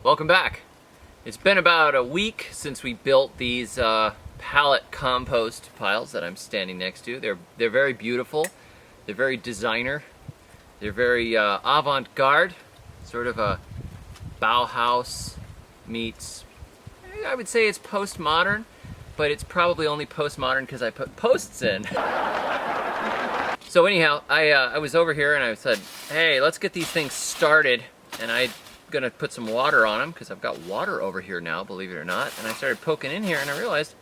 Welcome back. It's been about a week since we built these pallet compost piles that I'm standing next to. They're very beautiful. They're very designer. They're very avant-garde, sort of a Bauhaus meets, I would say it's postmodern, but it's probably only postmodern because I put posts in. So anyhow, I was over here and I said, hey, let's get these things started, and I'm gonna put some water on them because I've got water over here now, believe it or not. And I started poking in here and I realized,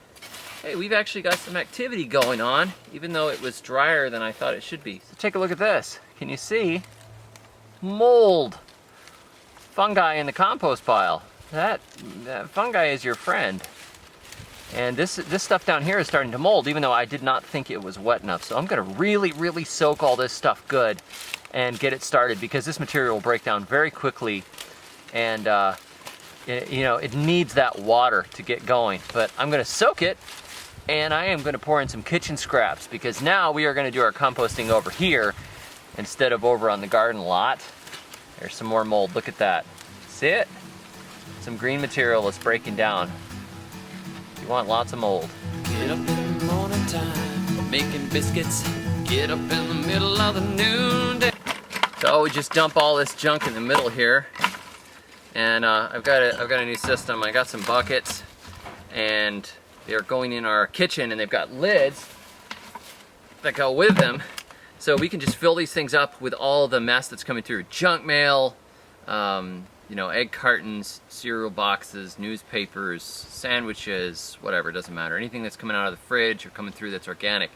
hey, we've actually got some activity going on, even though it was drier than I thought it should be. So take a look at this. Can you see? Mold. Fungi in the compost pile. That fungi is your friend. And this stuff down here is starting to mold, even though I did not think it was wet enough. So I'm gonna really soak all this stuff good and get it started, because this material will break down very quickly, and it needs that water to get going. But I'm gonna soak it, and I am gonna pour in some kitchen scraps, because now we are gonna do our composting over here instead of over on the garden lot. There's some more mold, look at that. See it? Some green material is breaking down. You want lots of mold. Get up in the morning time, making biscuits. Get up in the middle of the noonday. So we just dump all this junk in the middle here, and I've got a new system. I got some buckets, and they're going in our kitchen, and they've got lids that go with them, so we can just fill these things up with all the mess that's coming through. Junk mail, egg cartons, cereal boxes, newspapers, sandwiches, whatever, it doesn't matter. Anything that's coming out of the fridge or coming through that's organic.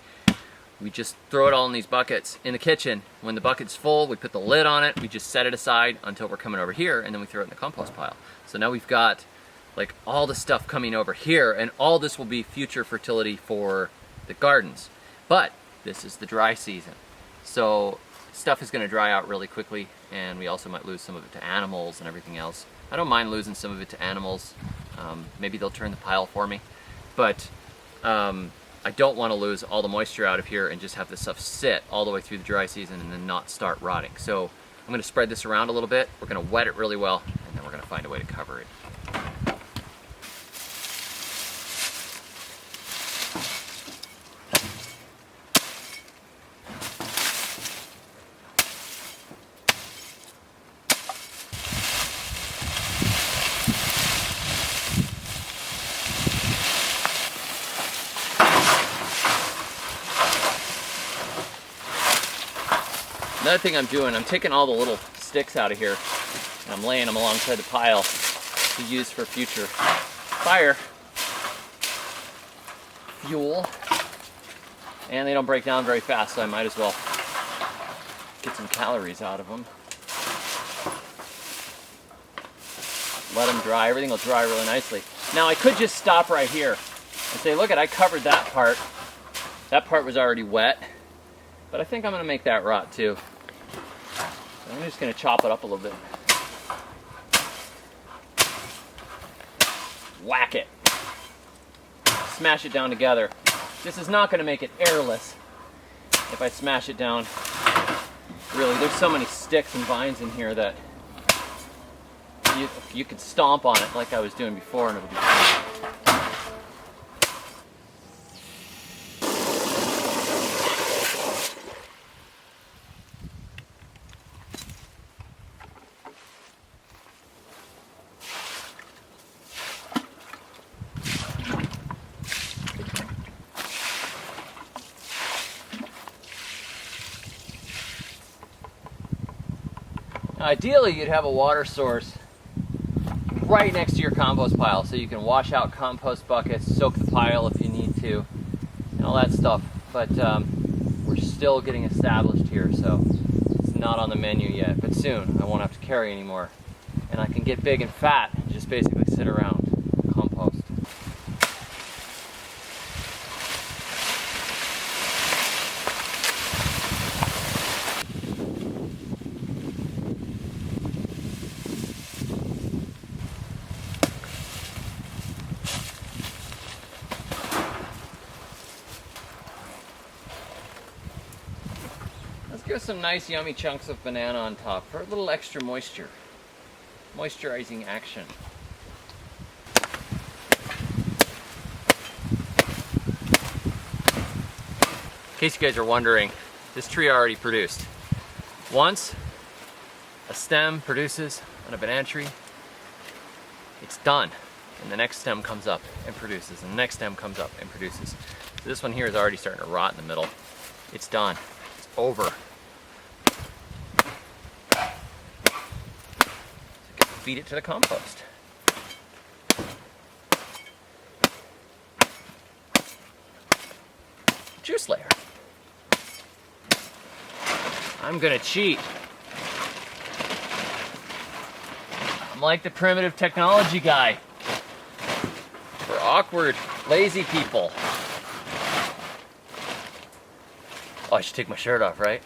We just throw it all in these buckets in the kitchen. When the bucket's full, we put the lid on it, we just set it aside until we're coming over here, and then we throw it in the compost pile. So now we've got like all the stuff coming over here, and all this will be future fertility for the gardens. But this is the dry season, so stuff is going to dry out really quickly, and we also might lose some of it to animals and everything else. I don't mind losing some of it to animals. Maybe they'll turn the pile for me, but I don't want to lose all the moisture out of here and just have this stuff sit all the way through the dry season and then not start rotting. So I'm going to spread this around a little bit. We're going to wet it really well, and then we're going to find a way to cover it. Another thing I'm doing, I'm taking all the little sticks out of here and I'm laying them alongside the pile to use for future fire fuel. And they don't break down very fast, so I might as well get some calories out of them. Let them dry, everything will dry really nicely. Now I could just stop right here and say, look, I covered that part. That part was already wet, but I think I'm gonna make that rot too. I'm just going to chop it up a little bit. Whack it. Smash it down together. This is not going to make it airless if I smash it down. Really, there's so many sticks and vines in here that you could stomp on it like I was doing before and it would be fine. Ideally, you'd have a water source right next to your compost pile, so you can wash out compost buckets, soak the pile if you need to, and all that stuff. But we're still getting established here, so it's not on the menu yet. But soon, I won't have to carry anymore, and I can get big and fat and just basically sit around and compost. Let's give some nice yummy chunks of banana on top for a little extra moisture. moisturizing action. In case you guys are wondering, this tree already produced. Once a stem produces on a banana tree, it's done. And the next stem comes up and produces, and the next stem comes up and produces. So this one here is already starting to rot in the middle. It's done. It's over. So feed it to the compost. Juice layer. I'm gonna cheat. I'm like the primitive technology guy. For awkward, lazy people. Oh, I should take my shirt off, right?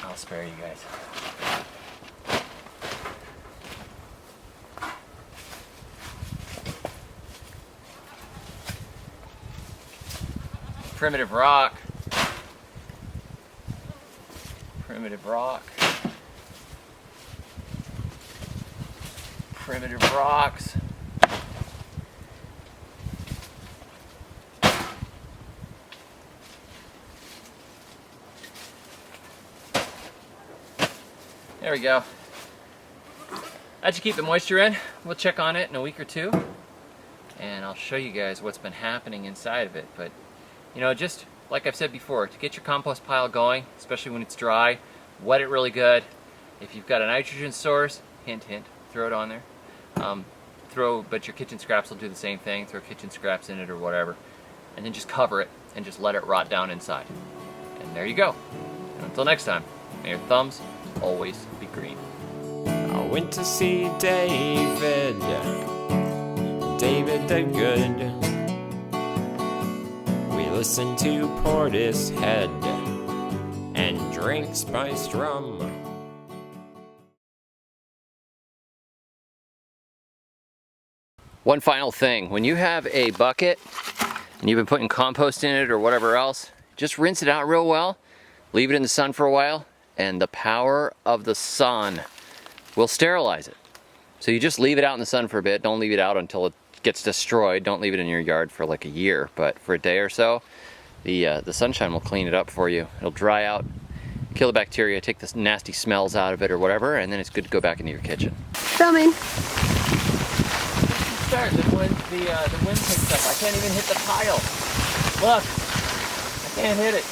I'll spare you guys. Primitive rock. Primitive rock. Primitive rocks. There we go. That should keep the moisture in. We'll check on it in a week or two, and I'll show you guys what's been happening inside of it. But you know, just like I've said before, to get your compost pile going, especially when it's dry, wet it really good. If you've got a nitrogen source, hint hint, throw it on there. But your kitchen scraps will do the same thing. Throw kitchen scraps in it or whatever, and then just cover it and just let it rot down inside. And there you go. And until next time, may your thumbs always be green. I went to see David the Good. We listened to Portishead and drank spiced rum. One final thing, when you have a bucket and you've been putting compost in it or whatever else, just rinse it out real well, leave it in the sun for a while, and the power of the sun will sterilize it. So you just leave it out in the sun for a bit. Don't leave it out until it gets destroyed. Don't leave it in your yard for like a year, but for a day or so, the sunshine will clean it up for you. It'll dry out, kill the bacteria, take the nasty smells out of it or whatever, and then it's good to go back into your kitchen. Filming. Start when the wind picks up. I can't even hit the pile. Look, I can't hit it.